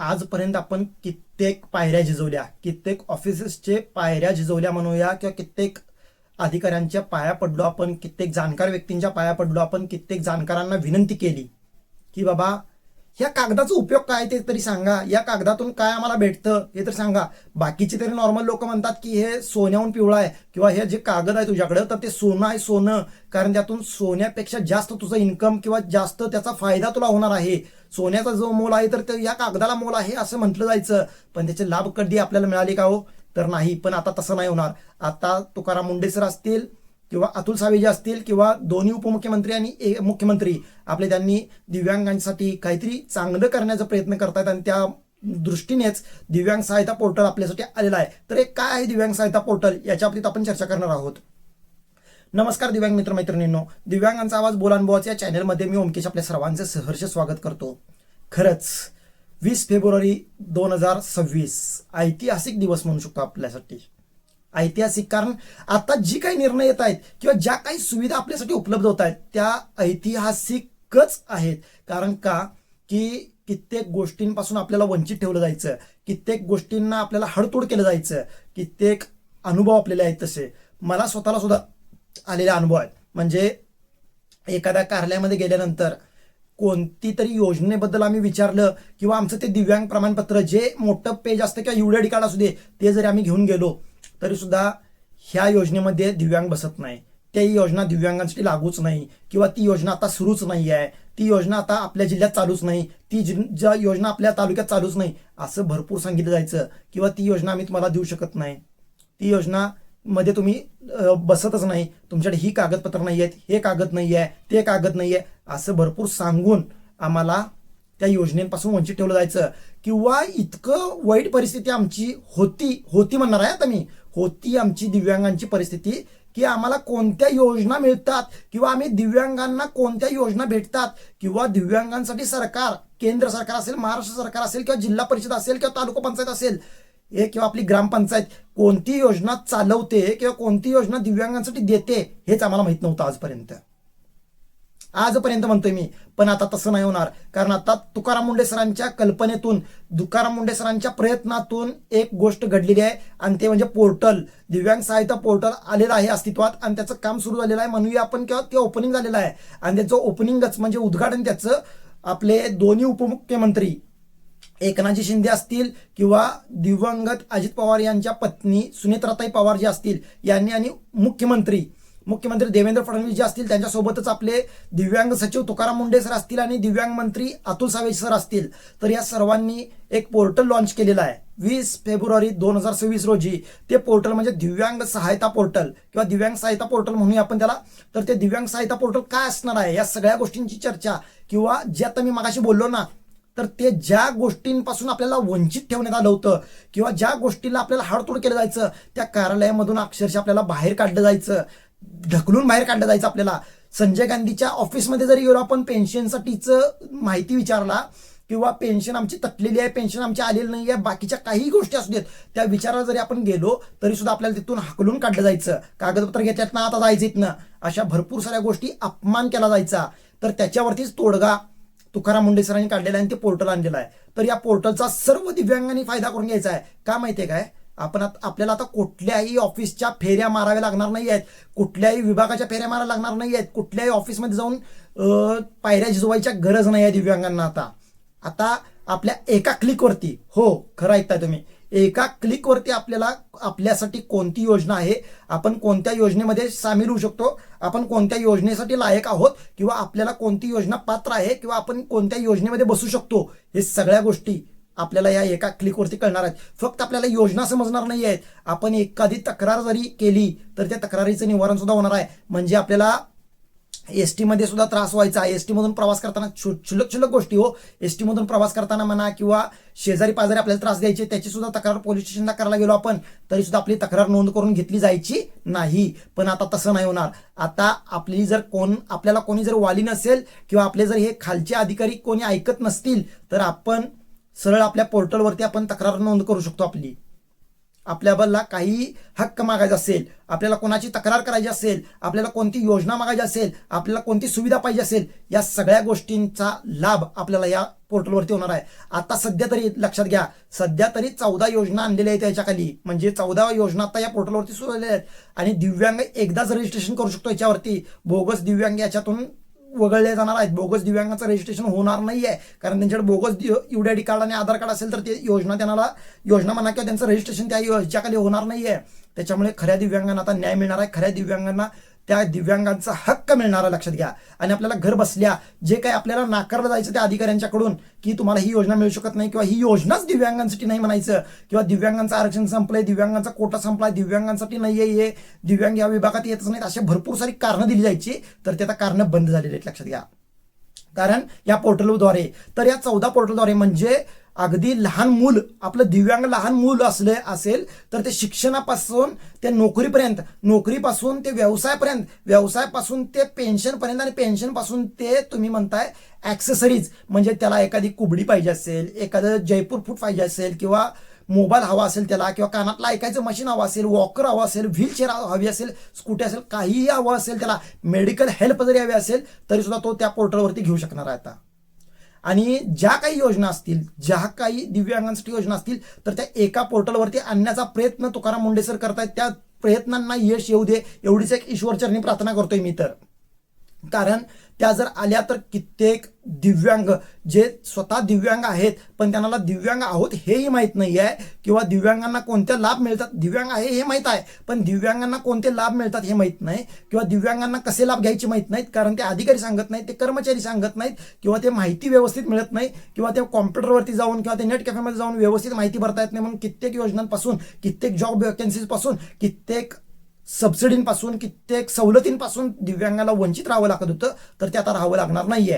आजपर्यंत आपण कित्येक पायऱ्या झिजवल्या, कित्येक ऑफिसेसचे पायऱ्या झिजवल्या म्हणूया, किंवा कित्येक अधिकाऱ्यांच्या पाया पडलो आपण, कित्येक जाणकार व्यक्तींच्या पाया पडलो आपण, कित्येक जाणकारांना विनंती केली की बाबा ह्या कागदाचा उपयोग काय ते तरी सांगा, या कागदातून काय आम्हाला भेटतं हे तर सांगा. बाकीचे तरी नॉर्मल लोक म्हणतात की हे सोन्याहून पिवळा आहे, किंवा हे जे कागद आहे तुझ्याकडं तर ते सोनं आहे, सोनं, कारण त्यातून सोन्यापेक्षा जास्त तुझं इन्कम किंवा जास्त त्याचा फायदा तुला होणार आहे. सोन्याचा जो मोल आहे तर या कागदाला मोल आहे असं म्हटलं जायचं. पण त्याचे लाभ कधी आपल्याला मिळाले का हो? तर नाही. पण आता तसं नाही होणार. आता तुकाराम मुंडे सर असतील किंवा अतुल सावे असतील किंवा दोन्ही उपमुख्यमंत्री आणि मुख्यमंत्री आपले, त्यांनी दिव्यांगांसाठी काहीतरी चांगलं करण्याचा प्रयत्न करतात आणि त्या दृष्टीनेच दिव्यांग सहायता पोर्टल आपल्यासाठी आलेला आहे. तर एक काय आहे दिव्यांग सहायता पोर्टल, याच्या बाबतीत आपण चर्चा करणार आहोत. नमस्कार दिव्यांग मित्र मैत्रिणींनो, दिव्यांगांचा आवाज बोलानुभवाच्या या चॅनलमध्ये मी ओमकेश आपल्या सर्वांचे सहर्ष स्वागत करतो. खरंच 20 फेब्रुवारी 2026 ऐतिहासिक दिवस म्हणू शकतो आपल्यासाठी. ऐतिहासिक कारण आता जी काही निर्णय येत आहेत किंवा ज्या काही सुविधा आपल्यासाठी उपलब्ध होत आहेत त्या ऐतिहासिकच आहेत. कारण का की कित्येक गोष्टींपासून आपल्याला वंचित ठेवलं जायचं, कित्येक गोष्टींना आपल्याला हडतोड केलं जायचं, कित्येक अनुभव आपल्याला आहेत. तसे मला स्वतःला सुद्धा आलेले अनुभव आहेत. म्हणजे एखाद्या कार्यालयामध्ये गेल्यानंतर कोणती तरी योजनेबद्दल आम्ही विचारलं किंवा आमचं ते दिव्यांग प्रमाणपत्र जे मोठं पेज असतं किंवा UID कार्ड असू दे ते जरी आम्ही घेऊन गेलो तरी सुद्धा ह्या योजनेमध्ये दिव्यांग बसत नाही, त्या योजना दिव्यांगांसाठी लागूच नाही, किंवा ती योजना आता सुरूच नाही आहे, ती योजना आता आपल्या जिल्ह्यात चालूच नाही, ती ज्या योजना आपल्या तालुक्यात चालूच नाही असं भरपूर सांगितलं जायचं. किंवा ती योजना आम्ही तुम्हाला देऊ शकत नाही, ती योजना मध्ये तुम्ही बसतच नाही, तुमच्याकडे ही कागदपत्र नाही आहेत, हे कागद नाही आहे, ते कागद नाही आहे असं भरपूर सांगून आम्हाला त्या योजनेपासून वंचित ठेवलं जायचं. किंवा इतकं वाईट परिस्थिती आमची होती म्हणणार आहे आता मी, होती आमची दिव्यांगांची परिस्थिती की आम्हाला कोणत्या योजना मिळतात किंवा आम्ही दिव्यांगांना कोणत्या योजना भेटतात किंवा दिव्यांगांसाठी सरकार, केंद्र सरकार असेल, महाराष्ट्र सरकार असेल किंवा जिल्हा परिषद असेल किंवा तालुका पंचायत असेल किंवा आपली ग्रामपंचायत कोणती योजना चालवते किंवा कोणती योजना दिव्यांगांसाठी देते हेच आम्हाला माहित नव्हतं आजपर्यंत म्हणतोय मी. पण आता तसं नाही होणार. कारण आता तुकाराम मुंडे सरांच्या कल्पनेतून, तुकाराम मुंडे सरांच्या प्रयत्नातून एक गोष्ट घडलेली आहे आणि ते म्हणजे पोर्टल, दिव्यांग सहायता पोर्टल आलेलं आहे अस्तित्वात आणि त्याचं काम सुरू झालेलं आहे म्हणूया आपण, किंवा ते ओपनिंग झालेलं आहे. आणि त्याचं ओपनिंगच म्हणजे उद्घाटन त्याचं आपले दोन्ही उपमुख्यमंत्री एकनाथजी शिंदे असतील किंवा दिवंगत अजित पवार यांच्या पत्नी सुनेत्राताई पवार जे असतील यांनी, आणि मुख्यमंत्री देवेंद्र फडणवीस जे असतील त्यांच्यासोबतच आपले दिव्यांग सचिव तुकाराम मुंडे सर असतील आणि दिव्यांग मंत्री अतुल सावे सर असतील. तर या सर्वांनी एक पोर्टल लॉन्च केलेलं आहे 20 फेब्रुवारी 2026 रोजी. ते पोर्टल म्हणजे दिव्यांग सहायता पोर्टल किंवा दिव्यांग सहायता पोर्टल म्हणूया आपण त्याला. तर ते दिव्यांग सहायता पोर्टल काय असणार आहे या सगळ्या गोष्टींची चर्चा, किंवा जे आता मी मगाशी बोललो ना, तर ते ज्या गोष्टींपासून आपल्याला वंचित ठेवण्यात आलं होतं किंवा ज्या गोष्टीला आपल्याला हाडतोड केलं जायचं त्या कार्यालयामधून अक्षरशः आपल्याला बाहेर काढलं जायचं, ढकलून बाहेर काढलं जायचं. आपल्याला संजय गांधीच्या ऑफिसमध्ये जरी गेलो आपण पेन्शनसाठीच माहिती विचारला किंवा पेन्शन आमची तटलेली आहे, पेन्शन आमची आलेली नाही आहे, बाकीच्या काही गोष्टी असू देत त्या विचाराला जरी आपण गेलो तरी सुद्धा आपल्याला तिथून हाकलून काढलं जायचं. कागदपत्र घेतात ना, आता जायचं इथनं, अशा भरपूर साऱ्या गोष्टी अपमान केला जायचा. तर त्याच्यावरतीच तोडगा तुकाराम मुंडे सरांनी काढलेला आहे आणि ते पोर्टल आणलेलं आहे. तर या पोर्टलचा सर्व दिव्यांगांनी फायदा करून घ्यायचा आहे. का माहितीये काय, आपल्याला आता कुठल्याही ऑफिसच्या फेऱ्या माराव्या लागणार नाही आहेत, कुठल्याही विभागाच्या फेऱ्या मारायला लागणार नाही आहेत, कुठल्याही ऑफिसमध्ये जाऊन पायऱ्या झिजवायच्या गरज नाही आहे दिव्यांगांना. आता आपल्या एका क्लिकवरती, हो खरं ऐकताय तुम्ही, एका क्लिकवरती आपल्याला आपल्यासाठी कोणती योजना आहे, आपण कोणत्या योजनेमध्ये सामील होऊ शकतो, आपण कोणत्या योजनेसाठी लायक आहोत किंवा आपल्याला कोणती योजना पात्र आहे किंवा आपण कोणत्या योजनेमध्ये बसू शकतो, हे सगळ्या गोष्टी आपल्याला या एका क्लिकवरती कळणार आहेत. फक्त आपल्याला योजना समजणार नाही आहेत, आपण एखादी तक्रार जरी केली तर त्या तक्रारीचं निवारण सुद्धा होणार आहे. म्हणजे आपल्याला एसटी मध्ये सुद्धा त्रास व्हायचा, एसटी मधून प्रवास करताना क्षुल्लक गोष्टी हो, एसटी मधून प्रवास करताना म्हणा किंवा शेजारी पाजारी आपल्याला त्रास द्यायचे त्याची सुद्धा तक्रार पोलीस स्टेशनला करायला गेलो आपण तरी सुद्धा आपली तक्रार नोंद करून घेतली जायची नाही. पण आता तसं नाही होणार. आता आपल्याला कोणी जर वाली नसेल किंवा आपले जर हे खालचे अधिकारी कोणी ऐकत नसतील तर आपण सरळ आपल्या पोर्टलवरती आपण तक्रार नोंद करू शकतो आपली. आपल्याला काही हक्क मागायचा असेल, आपल्याला कोणाची तक्रार करायची असेल, आपल्याला कोणती योजना मागायची असेल, आपल्याला कोणती सुविधा पाहिजे असेल, या सगळ्या गोष्टींचा लाभ आपल्याला या पोर्टलवरती होणार आहे. आता सध्या तरी लक्षात घ्या, सध्या तरी 14 योजना आणलेल्या आहेत याच्याखाली, म्हणजे 14 योजना आता या पोर्टलवरती सुरू झालेल्या आहेत. आणि दिव्यांग एकदाच रजिस्ट्रेशन करू शकतो याच्यावरती. बोगस दिव्यांग याच्यातून वगळले जाणार आहेत. बोगस दिव्यांगाचं रजिस्ट्रेशन होणार नाही आहे, कारण त्यांच्याकडे बोगस UID कार्ड आणि आधार कार्ड असेल तर ते योजना म्हणा किंवा त्यांचं रजिस्ट्रेशन त्या याच्याखाली होणार नाही आहे. त्याच्यामुळे खऱ्या दिव्यांगांना आता न्याय मिळणार आहे. खऱ्या दिव्यांगांना त्या दिव्यांगांचा हक्क मिळणार आहे, लक्षात घ्या. आणि आपल्याला घर बसल्या जे काही आपल्याला नाकारलं जायचं त्या अधिकाऱ्यांच्याकडून की तुम्हाला ही योजना मिळू शकत नाही किंवा ही योजनाच दिव्यांगांसाठी नाही म्हणायचं, किंवा दिव्यांगांचं आरक्षण संपलंय, दिव्यांगांचा कोटा संपलाय, दिव्यांगांसाठी नाही आहे, दिव्यांग या विभागात येतच नाहीत, अशा भरपूर सारी कारणं दिली जायची. तर ते आता कारणं बंद झालेली आहेत, लक्षात घ्या. कारण या पोर्टलद्वारे, तर या 14 पोर्टलद्वारे म्हणजे अगदी लहान मूल, आपलं दिव्यांग लहान मूल असेल तर ते शिक्षणापासून ते नोकरीपर्यंत, नोकरीपासून ते व्यवसायापर्यंत, व्यवसायापासून ते पेन्शनपर्यंत, आणि पेन्शनपासून ते तुम्ही म्हणताय ॲक्सेसरीज, म्हणजे त्याला एखादी कुबडी पाहिजे असेल, एखादं जयपूर फूट पाहिजे असेल, किंवा मोबाईल हवा असेल त्याला, किंवा कानातलं ऐकायचं मशीन हवं असेल, वॉकर हवं असेल, व्हीलचेअर हवी असेल, स्कूटी असेल, काहीही हवं असेल त्याला, मेडिकल हेल्प जरी हवी असेल तरी सुद्धा तो त्या पोर्टलवरती घेऊ शकणार आहे आता. आणि ज्या काही योजना असतील, ज्या काही दिव्यांगांसाठी योजना असतील, तर त्या एका पोर्टलवरती आणण्याचा प्रयत्न तुकाराम मुंडे सर करतायत. त्या प्रयत्नांना यश येऊ दे एवढीच एक ईश्वरचरणी प्रार्थना करतोय मी तर. कारण त्या जर आल्या तर कित्येक दिव्यांग जे स्वतः दिव्यांग आहेत पण त्यांना दिव्यांग आहोत हेही माहीत नाही आहे, किंवा दिव्यांगांना कोणते लाभ मिळतात, दिव्यांग आहे हे माहीत आहे पण दिव्यांगांना कोणते लाभ मिळतात हे माहीत नाही, किंवा दिव्यांगांना कसे लाभ घ्यायचे माहीत नाहीत, कारण ते अधिकारी सांगत नाहीत, ते कर्मचारी सांगत नाहीत, किंवा ते माहिती व्यवस्थित मिळत नाही, किंवा ते कॉम्प्युटरवरती जाऊन किंवा ते नेट कॅफेमध्ये जाऊन व्यवस्थित माहिती भरता येत नाही. म्हणून कित्येक योजनांपासून, कित्येक जॉब वॅकन्सीजपासून, कित्येक सबसिडींपासून, कित्येक सवलतींपासून दिव्यांगाला वंचित राहावं लागत होतं, तर ते आता राहावं लागणार नाहीये.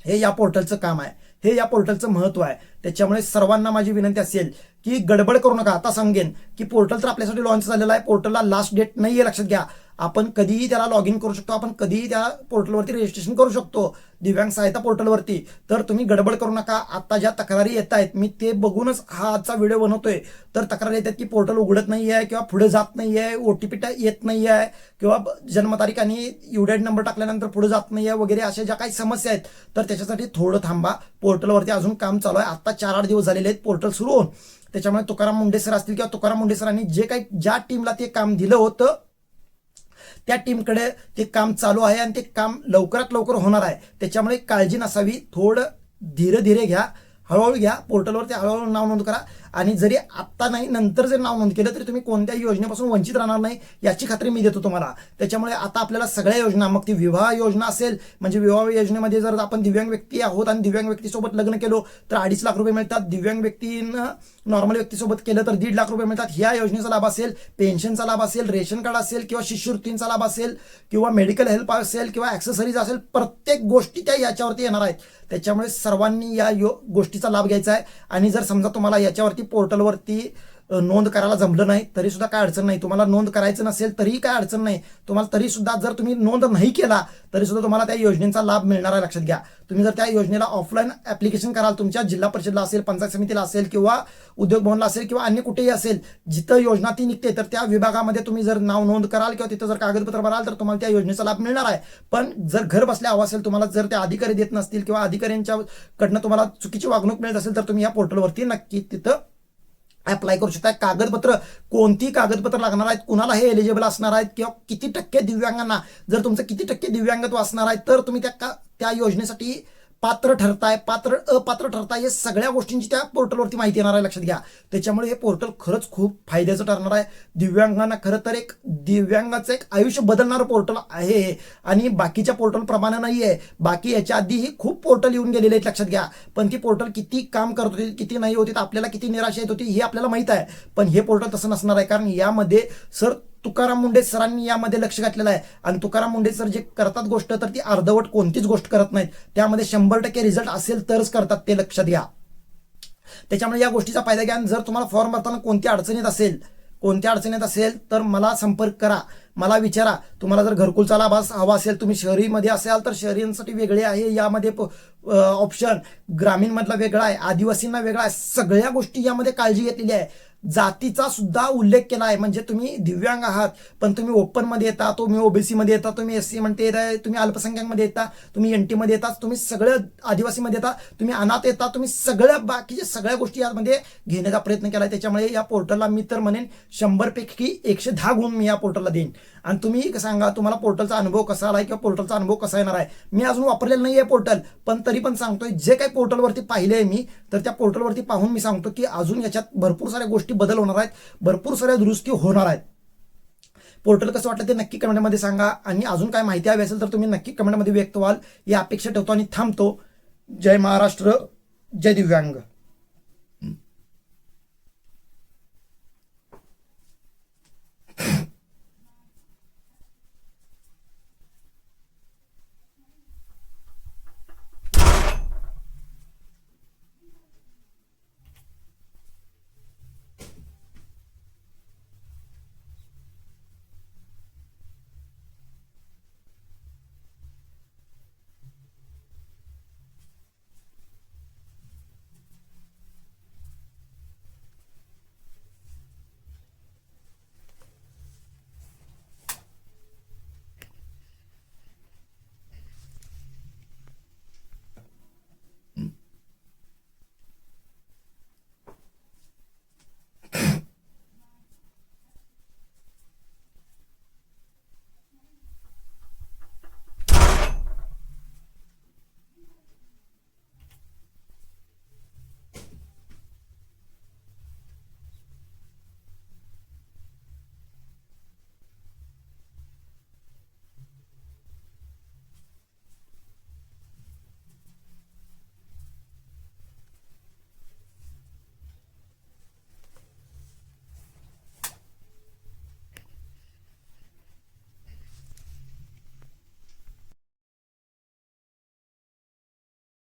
हे या पोर्टलचं काम आहे, हे या पोर्टलचं महत्व आहे. त्याच्यामुळे सर्वांना माझी विनंती असेल की गडबड करू नका. आता सांगेन की पोर्टल तर आपल्यासाठी लॉन्च झालेला आहे, पोर्टलला लास्ट डेट नाही आहे, लक्षात घ्या. आपण कधीही त्याला लॉग इन करू शकतो, आपण कधीही त्या पोर्टलवरती रजिस्ट्रेशन करू शकतो, दिव्यांग सहायता पोर्टलवरती. तर तुम्ही गडबड करू नका. आता ज्या तक्रारी येत आहेत मी ते बघूनच हा आजचा व्हिडिओ बनवतोय. तर तक्रारी येतात की पोर्टल उघडत नाही आहे, किंवा पुढे जात नाही आहे, OTP येत नाही आहे, किंवा जन्मतारीख आणि UID नंबर टाकल्यानंतर पुढे जात नाही आहे वगैरे, अशा ज्या काही समस्या आहेत तर त्याच्यासाठी थोडं थांबा. पोर्टलवरती अजून काम चालू आहे. आता 4-8 दिवस झालेले आहेत पोर्टल सुरू होऊन. त्याच्यामुळे तुकाराम मुंडे सर असतील किंवा तुकाराम मुंडे सरांनी जे काही ज्या टीमला ते काम दिलं होतं त्या टीमकडे ते काम चालू आहे आणि ते काम लवकरात लवकर होणार आहे. त्याच्यामुळे काळजी नसावी. थोडं धीरे धीरे घ्या, हळूहळू घ्या. पोर्टलवरती हळूहळू नाव नोंद करा. आणि जरी आत्ता नाही नंतर जर नाव नोंद केलं तरी तुम्ही कोणत्याही योजनेपासून वंचित राहणार नाही याची खात्री मी देतो तुम्हाला. त्याच्यामुळे आता आपल्याला सगळ्या योजना, मग ती विवाह योजना असेल, म्हणजे विवाह योजनेमध्ये जर आपण दिव्यांग व्यक्ती आहोत आणि दिव्यांग व्यक्तीसोबत लग्न केलो तर 2.5 लाख रुपये मिळतात. दिव्यांग व्यक्तीनं नॉर्मल व्यक्तीसोबत केलं तर 1.5 लाख रुपये मिळतात. ह्या योजनेचा लाभ असेल, पेन्शनचा लाभ असेल, रेशन कार्ड असेल, किंवा शिष्यवृत्तींचा लाभ असेल, किंवा मेडिकल हेल्प असेल, किंवा ॲक्सेसरीज असेल, प्रत्येक गोष्टी त्या याच्यावरती येणार आहेत. त्याच्यामुळे सर्वांनी या गोष्टीचा लाभ घ्यायचा आहे. आणि जर समजा तुम्हाला याच्यावरती पोर्टलवरती नोंद करायला जमलं नाही तरी सुद्धा काय अडचण नाही. तुम्हाला नोंद करायचं नसेल तरीही काय अडचण नाही. तुम्हाला तरी सुद्धा जर तुम्ही नोंद नाही केला तरी सुद्धा तुम्हाला त्या योजनेचा लाभ मिळणार आहे, लक्षात घ्या. तुम्ही जर त्या योजनेला ऑफलाईन ऍप्लिकेशन कराल, तुमच्या जिल्हा परिषदला असेल, पंचायत समितीला असेल, किंवा उद्योग भवनला असेल, किंवा अन्य कुठेही असेल जिथं योजना ती निघते, तर त्या विभागामध्ये तुम्ही जर नाव नोंद कराल किंवा तिथं जर कागदपत्र भराल तर तुम्हाला त्या योजनेचा लाभ मिळणार आहे. पण जर घर बसल्या हवं असेल तुम्हाला, जर ते अधिकारी देत नसतील किंवा अधिकाऱ्यांच्याकडनं तुम्हाला चुकीची वागणूक मिळत असेल तर तुम्ही या पोर्टलवरती नक्की तिथं अप्लाय करू शकता. कागदपत्र, कोणती कागदपत्र लागणार आहेत, कुणाला हे एलिजिबल असणार आहेत, किंवा किती टक्के दिव्यांगांना, जर तुमचं किती टक्के दिव्यांगत्व असणार आहे तर तुम्ही त्या योजनेसाठी पात्र ठरताय, अपात्र ठरताय, हे सगळ्या गोष्टींची त्या पोर्टलवरती माहिती येणार आहे, लक्षात घ्या. त्याच्यामुळे हे पोर्टल खरंच खूप फायद्याचं ठरणार आहे. दिव्यांगांना खरं तर एक दिव्यांगाचं एक आयुष्य बदलणारं पोर्टल आहे. आणि बाकीच्या पोर्टल प्रमाणे नाही आहे. बाकी याच्या आधीही खूप पोर्टल येऊन गेलेले आहेत, लक्षात घ्या. पण ती पोर्टल किती काम करत होती, किती नाही होती, आपल्याला किती निराशा येत होती हे आपल्याला माहित आहे. पण हे पोर्टल तसं नसणार आहे, कारण यामध्ये तुकाराम मुंडे सरांनी यामध्ये लक्ष घातलेलं आहे. आणि तुकाराम मुंडे सर जे करतात गोष्ट तर ती अर्धवट कोणतीच गोष्ट करत नाहीत. त्यामध्ये 100% रिझल्ट असेल तरच करतात ते, लक्षात घ्या. त्याच्यामुळे या गोष्टीचा फायदा घ्या. जर तुम्हाला फॉर्म भरताना कोणत्या अडचणीत असेल तर मला संपर्क करा, मला विचारा. तुम्हाला जर घरकुलचा लाभ हवा असेल, तुम्ही शहरीमध्ये असाल तर शहरींसाठी वेगळे आहे यामध्ये ऑप्शन, ग्रामीणमधला वेगळा आहे, आदिवासींना वेगळा आहे. सगळ्या गोष्टी यामध्ये काळजी घेतलेली आहे. जातीचा सुद्धा उल्लेख केला आहे. म्हणजे तुम्ही दिव्यांग आहात पण तुम्ही ओपन मध्ये येता, तुम्ही ओबीसी मध्ये येता, तुम्ही एससी म्हणते येता, तुम्ही अल्पसंख्याक मध्ये येता, तुम्ही एनटी मध्ये येता, तुम्ही सगळं आदिवासी मध्ये येता, तुम्ही अनाथ येता, तुम्ही सगळं बाकीच्या सगळ्या गोष्टी यामध्ये घेण्याचा प्रयत्न केला. त्याच्यामुळे या पोर्टलला मी तर म्हणेन 100 पैकी 110 गुण मी या पोर्टलला देईन. आणि तुम्ही सांगा तुम्हाला पोर्टलचा अनुभव कसा आलाय किंवा पोर्टलचा अनुभव कसा येणार आहे. मी अजून वापरलेलं नाही आहे पोर्टल, पण तरी पण सांगतोय जे काही पोर्टलवरती पाहिले आहे मी, तर त्या पोर्टलवरती पाहून मी सांगतो की अजून याच्यात भरपूर साऱ्या गोष्टी बदल होणार आहेत, भरपूर साऱ्या दुरुस्ती होणार आहेत. पोर्टल कसं वाटलं ते नक्की कमेंटमध्ये सांगा. आणि अजून काय माहिती हवी असेल तर तुम्ही नक्की कमेंटमध्ये व्यक्त व्हाल, ही अपेक्षा ठेवतो आणि थांबतो. जय महाराष्ट्र, जय दिव्यांग.